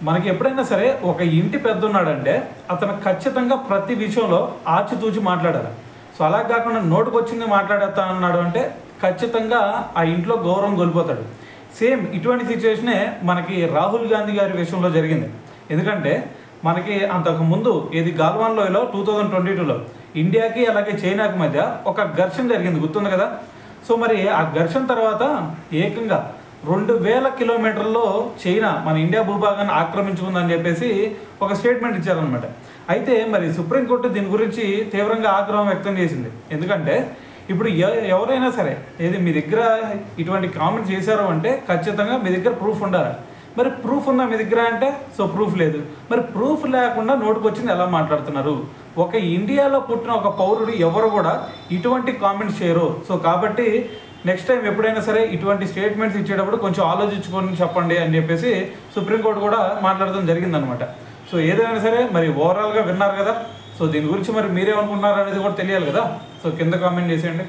మనకి ఎప్పుడైనా సరే ఒక ఇంటి పెద్ద ఉన్నాడంటే అతను ఖచ్చితంగా ప్రతి విషయంలో ఆచితూచి మాట్లాడాలి. సో అలా కాకుండా నోటుకొచ్చింది మాట్లాడేస్తా అన్నాడు అంటే ఖచ్చితంగా ఆ ఇంట్లో గౌరవం కోల్పోతాడు. సేమ్ ఇటువంటి సిచ్యువేషనే మనకి రాహుల్ గాంధీ గారి విషయంలో జరిగింది. ఎందుకంటే మనకి అంతకుముందు ఇది గాల్వాన్ లోయలో 2022లో ఇండియాకి అలాగే చైనాకి మధ్య ఒక ఘర్షణ జరిగింది, గుర్తుంది కదా. సో మరి ఆ ఘర్షణ తర్వాత ఏకంగా 2000 కిలోమీటర్లలో చైనా మన ఇండియా భూభాగాన్ని ఆక్రమించుకుందని చెప్పేసి ఒక స్టేట్మెంట్ ఇచ్చారనమాట. అయితే మరి సుప్రీంకోర్టు దీని గురించి తీవ్రంగా ఆగ్రహం వ్యక్తం చేసింది. ఎందుకంటే ఇప్పుడు ఎవరైనా సరే ఏది మీ దగ్గర ఇటువంటి కామెంట్స్ చేశారు అంటే ఖచ్చితంగా మీ దగ్గర ప్రూఫ్ ఉండాలి. మరి ప్రూఫ్ ఉందా మీ దగ్గర అంటే సో ప్రూఫ్ లేదు. మరి ప్రూఫ్ లేకుండా నోటుకొచ్చింది ఎలా మాట్లాడుతున్నారు? ఒక ఇండియాలో పుట్టిన ఒక పౌరుడు ఎవరు కూడా ఇటువంటి కామెంట్స్ చేయరు. సో కాబట్టి నెక్స్ట్ టైం ఎప్పుడైనా సరే ఇటువంటి స్టేట్మెంట్స్ ఇచ్చేటప్పుడు కొంచెం ఆలోచించుకొని చెప్పండి అని చెప్పేసి సుప్రీంకోర్టు కూడా మాట్లాడడం జరిగిందనమాట. సో ఏదైనా సరే మరి ఓవరాల్గా విన్నారు కదా. సో దీని గురించి మరి మీరేమనుకుంటున్నారు అనేది కూడా తెలియాలి కదా. సో కింద కామెంట్ చేసేయండి.